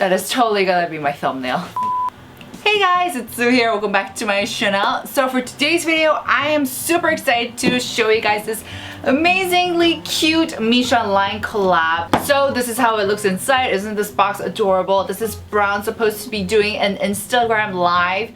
That is totally gonna be my thumbnail. Hey guys, it's Sue here. Welcome back to my channel. So for today's video, I am super excited to show you guys this amazingly cute Missha line collab. So this is how it looks inside. Isn't this box adorable? This is Brown supposed to be doing an Instagram live.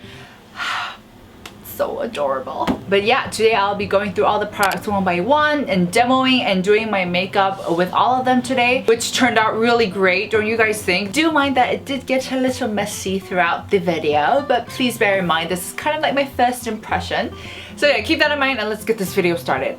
So adorable. But yeah, today I'll be going through all the products one by one and demoing and doing my makeup with all of them today, which turned out really great. Don't you guys think? Do mind that it did get a little messy throughout the video, but please bear in mind this is kind of like my first impression. So yeah, keep that in mind and let's get this video started.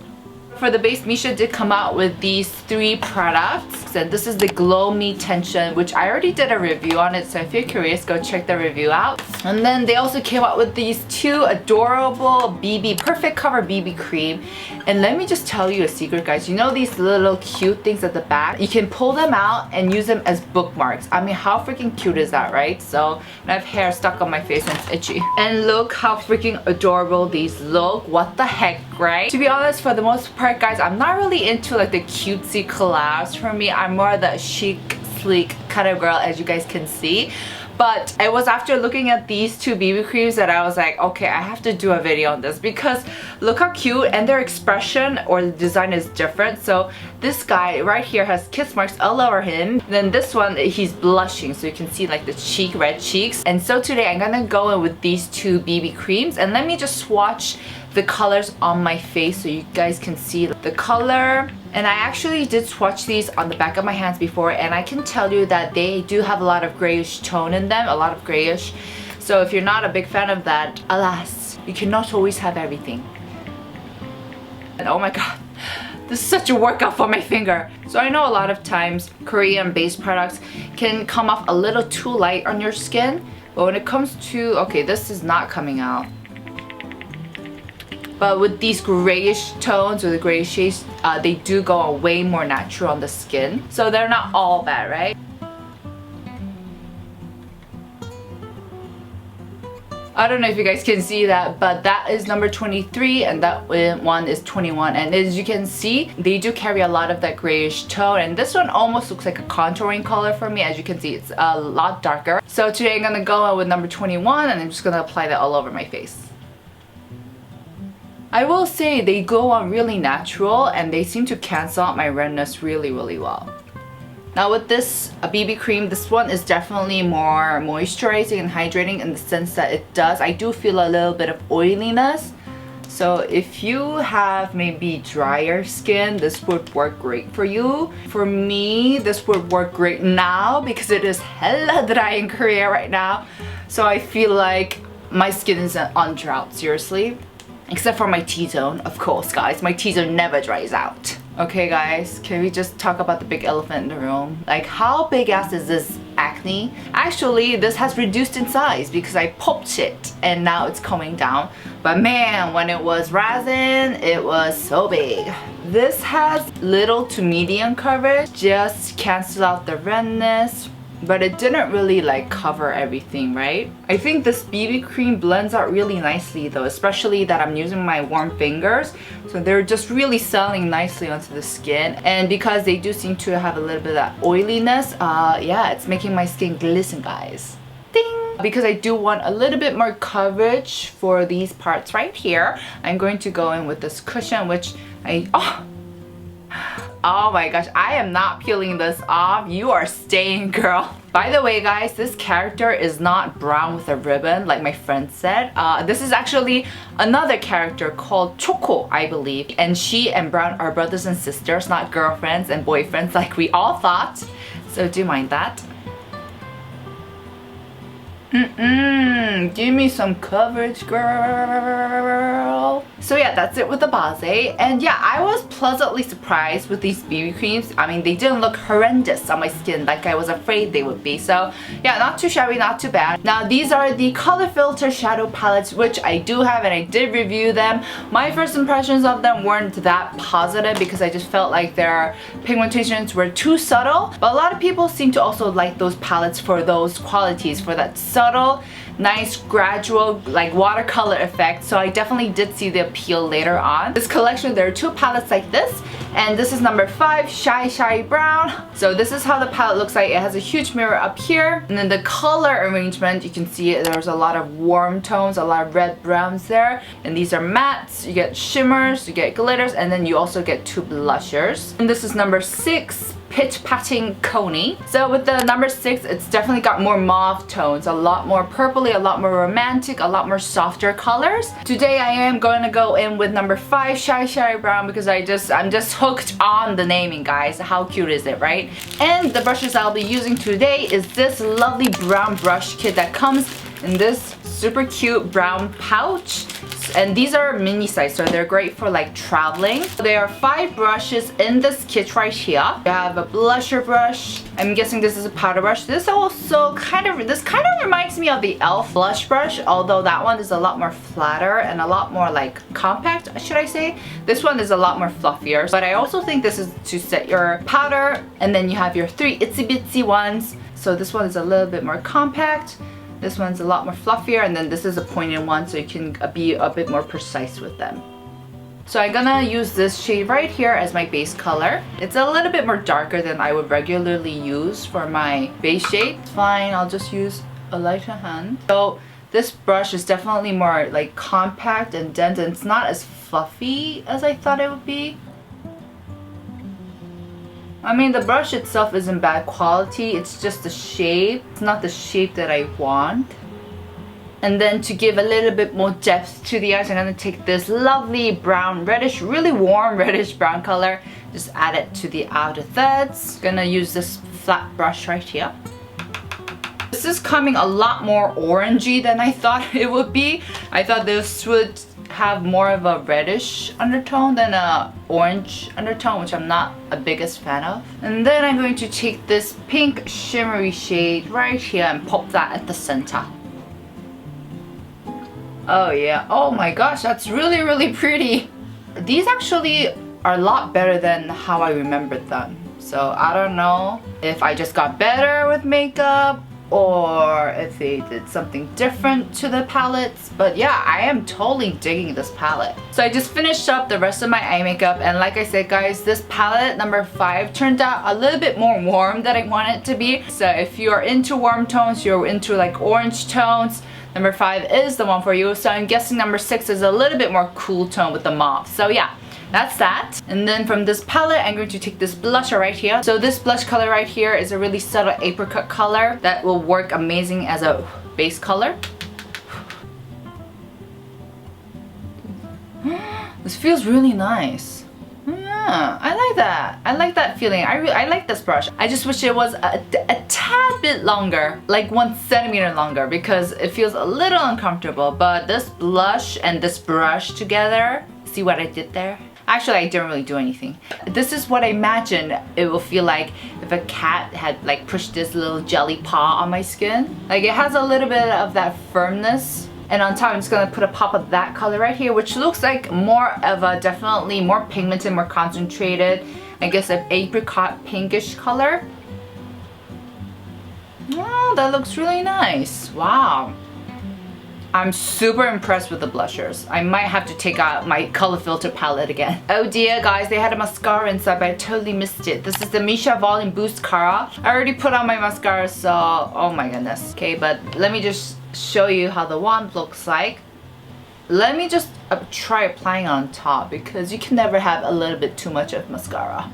For the base, Missha did come out with these 3 products. And this is the Glow Me Tension, which I already did a review on it, so if you're curious, go check the review out. And then they also came out with these 2 adorable Perfect Cover BB cream. And let me just tell you a secret, guys. You know these little cute things at the back? You can pull them out and use them as bookmarks. I mean, how freaking cute is that, right? So I have hair stuck on my face and it's itchy. And look how freaking adorable these look. What the heck, right? To be honest, for the most part, guys, I'm not really into like the cutesy collabs. For me, I'm more the chic, sleek kind of girl, as you guys can see. But it was after looking at these 2 BB creams that I was like, okay, I have to do a video on this because look how cute, and their expression or the design is different. So this guy right here has kiss marks all over him. Then this one, he's blushing, so you can see like the red cheeks. And so today I'm gonna go in with these 2 BB creams, and let me just swatch the colors on my face so you guys can see the color. And I actually did swatch these on the back of my hands before, and I can tell you that they do have a lot of grayish tone in them, a lot of grayish. So if you're not a big fan of that, alas, you cannot always have everything. And oh my god, this is such a workout for my finger. So I know a lot of times Korean based products can come off a little too light on your skin, but when it comes to, okay, this is not coming out. But with these grayish tones or the grayish shades, they do go way more natural on the skin. So they're not all bad, right? I don't know if you guys can see that, but that is number 23 and that one is 21. And as you can see, they do carry a lot of that grayish tone. And this one almost looks like a contouring color for me. As you can see, it's a lot darker. So today I'm gonna go in with number 21 and I'm just gonna apply that all over my face. I will say they go on really natural and they seem to cancel out my redness really well. Now with this BB cream, this one is definitely more moisturizing and hydrating in the sense that I do feel a little bit of oiliness. So if you have maybe drier skin, this would work great for you. For me, this would work great now because it is hella dry in Korea right now. So I feel like my skin is on drought, seriously. Except for my T-zone, of course, guys. My T-zone never dries out. Okay, guys, can we just talk about the big elephant in the room? Like, how big ass is this acne? Actually, this has reduced in size because I popped it and now it's coming down. But man, when it was resin, it was so big. This has little to medium coverage, just cancel out the redness. But it didn't really like cover everything, right? I think this BB cream blends out really nicely though, especially that I'm using my warm fingers. So they're just really settling nicely onto the skin. And because they do seem to have a little bit of that oiliness, yeah, it's making my skin glisten, guys. Ding! Because I do want a little bit more coverage for these parts right here, I'm going to go in with this cushion, which oh my gosh, I am not peeling this off. You are staying, girl. By the way, guys, this character is not brown with a ribbon like my friend said. This is actually another character called Choco, I believe. And she and Brown are brothers and sisters, not girlfriends and boyfriends like we all thought. So do mind that. Give me some coverage, girl. So yeah, that's it with the base. And yeah, I was pleasantly surprised with these BB creams. I mean, they didn't look horrendous on my skin like I was afraid they would be. So yeah, not too shabby, not too bad. Now these are the Color Filter shadow palettes, which I do have and I did review them. My first impressions of them weren't that positive because I just felt like their pigmentations were too subtle. But a lot of people seem to also like those palettes for those qualities, for that subtle, nice gradual like watercolor effect. So I definitely did see the appeal later on. This collection, there are 2 palettes like this, And this is number 5, Shy Brown. So this is how the palette looks like. It has a huge mirror up here. And then the color arrangement, you can see there's a lot of warm tones, a lot of red browns there. And these are mattes. You get shimmers, you get glitters, and then you also get 2 blushers. And this is number 6, Pitch Patting Coney. So with the number 6, it's definitely got more mauve tones, a lot more purpley, a lot more romantic, a lot more softer colors. Today I am going to go in with number 5, Shy Brown, because I'm just hooked on the naming, guys. How cute is it, right? And the brushes I'll be using today is this lovely brown brush kit that comes in this super cute brown pouch. And these are mini size, so they're great for like traveling. There are 5 brushes in this kit right here. You have a blusher brush. I'm guessing this is a powder brush. This kind of reminds me of the e.l.f. blush brush, although that one is a lot more flatter and a lot more like compact, should I say. This one is a lot more fluffier. But I also think this is to set your powder, and then you have your 3 itsy bitsy ones. So this one is a little bit more compact. This one's a lot more fluffier, and then this is a pointed one, so you can be a bit more precise with them. So I'm gonna use this shade right here as my base color. It's a little bit more darker than I would regularly use for my base shade. It's fine, I'll just use a lighter hand. So this brush is definitely more like compact and dense, and it's not as fluffy as I thought it would be. I mean, the brush itself isn't bad quality, it's just the shape. It's not the shape that I want. And then to give a little bit more depth to the eyes, I'm going to take this lovely brown reddish, really warm reddish brown color. Just add it to the outer thirds. Gonna use this flat brush right here. This is coming a lot more orangey than I thought it would be. I thought this would have more of a reddish undertone than a orange undertone, which I'm not a biggest fan of. And then I'm going to take this pink shimmery shade right here and pop that at the center. Oh yeah, oh my gosh, that's really pretty. These actually are a lot better than how I remembered them. So I don't know if I just got better with makeup or if they did something different to the palettes, but yeah, I am totally digging this palette. So I just finished up the rest of my eye makeup, and like I said, guys, this palette number 5 turned out a little bit more warm than I want it to be. So if you're into warm tones, you're into like orange tones, number 5 is the one for you. So I'm guessing number 6 is a little bit more cool tone with the mauve. So yeah, that's that. And then from this palette, I'm going to take this blusher right here. So this blush color right here is a really subtle apricot color that will work amazing as a base color. This feels really nice. Yeah, I like that. I like that feeling. I like this brush. I just wish it was a tad bit longer, like 1 centimeter longer, because it feels a little uncomfortable. But this blush and this brush together, see what I did there? Actually, I didn't really do anything. This is what I imagine it will feel like if a cat had like pushed this little jelly paw on my skin. Like it has a little bit of that firmness. And on top, I'm just gonna put a pop of that color right here, which looks like more of a, definitely more pigmented, more concentrated, I guess an apricot pinkish color. Oh, that looks really nice. Wow. I'm super impressed with the blushers. I might have to take out my color filter palette again. Oh dear, guys, they had a mascara inside, but I totally missed it. This is the Missha Volume Boostcara. I already put on my mascara, so oh my goodness. Okay, but let me just show you how the wand looks like. Let me just try applying on top, because you can never have a little bit too much of mascara.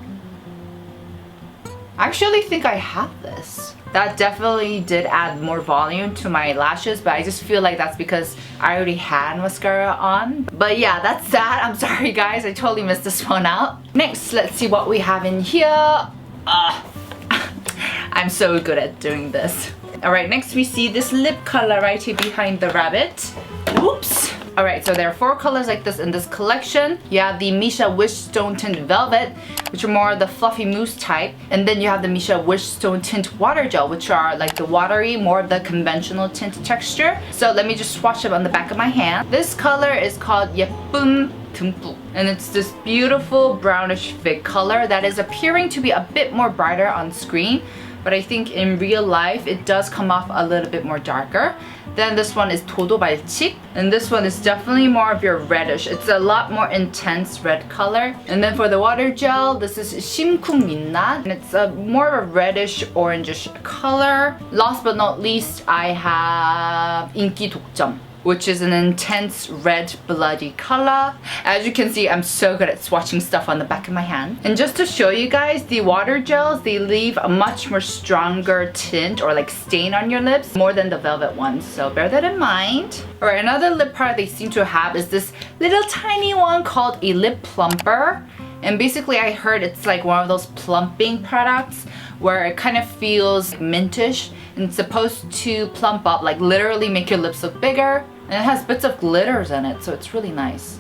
I actually think I have this. That definitely did add more volume to my lashes, but I just feel like that's because I already had mascara on. But yeah, that's that. I'm sorry guys, I totally missed this one out. Next, let's see what we have in here. I'm so good at doing this. Alright, next we see this lip color right here behind the rabbit. Oops. Alright, so there are 4 colors like this in this collection. You have the Missha Wishstone Tint Velvet, which are more the fluffy mousse type. And then you have the Missha Wishstone Tint Watergel, which are like the watery, more of the conventional tint texture. So let me just swatch them on the back of my hand. This color is called 듬뿍. And it's this beautiful brownish fig color that is appearing to be a bit more brighter on screen, but I think in real life it does come off a little bit more darker. Then this one is 도도발칙, and this one is definitely more of your reddish. It's a lot more intense red color. And then for the water gel, this is 심쿵민낯, and it's a more of a reddish orangish color. Last but not least, I have 인기독점, which is an intense red bloody color. As you can see, I'm so good at swatching stuff on the back of my hand. And just to show you guys, the water gels, they leave a much more stronger tint or like stain on your lips more than the velvet ones, so bear that in mind. Alright, another lip product they seem to have is this little tiny one called a lip plumper. And basically I heard it's like one of those plumping products where it kind of feels mintish and it's supposed to plump up, like literally make your lips look bigger. And it has bits of glitters in it, so it's really nice.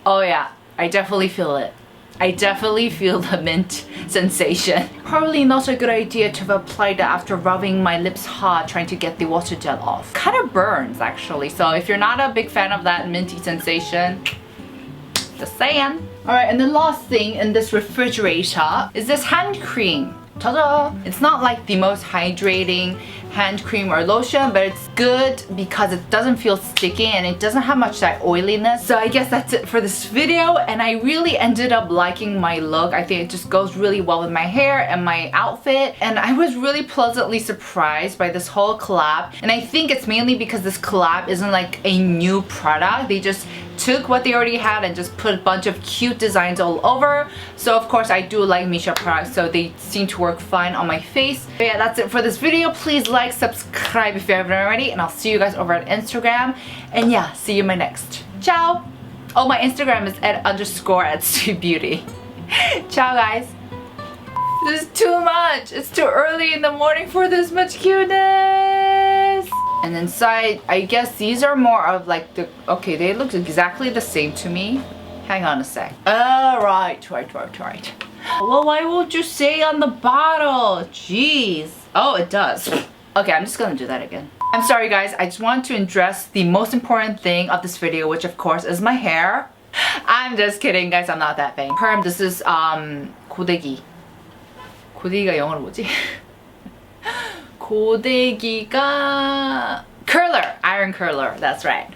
Oh yeah, I definitely feel it. I definitely feel the mint sensation. Probably not a good idea to have applied that after rubbing my lips hard trying to get the water gel off. Kind of burns actually, so if you're not a big fan of that minty sensation, just saying. Alright, and the last thing in this refrigerator is this hand cream. Ta-da! It's not like the most hydrating hand cream or lotion, but it's good because it doesn't feel sticky and it doesn't have much that oiliness. So I guess that's it for this video, and I really ended up liking my look. I think it just goes really well with my hair and my outfit, and I was really pleasantly surprised by this whole collab. And I think it's mainly because this collab isn't like a new product. They just took what they already had and just put a bunch of cute designs all over. So of course I do like Missha products, so they seem to work fine on my face. But yeah, that's it for this video. Please like, subscribe if you haven't already, and I'll see you guys over at Instagram. And yeah, see you in my next. Ciao! Oh, my Instagram is @_@SweetBeauty. Ciao guys! This is too much! It's too early in the morning for this much cuteness! And inside, I guess these are more of like the... Okay, they look exactly the same to me. Hang on a sec. Right. Well, why won't you say on the bottle? Jeez. Oh, it does. Okay, I'm just gonna do that again. I'm sorry guys, I just want to address the most important thing of this video, which of course is my hair. I'm just kidding guys, I'm not that vain. Perm, this is 고데기. 고데기가 영어로 뭐지? 고데기가 curler, iron curler, that's right.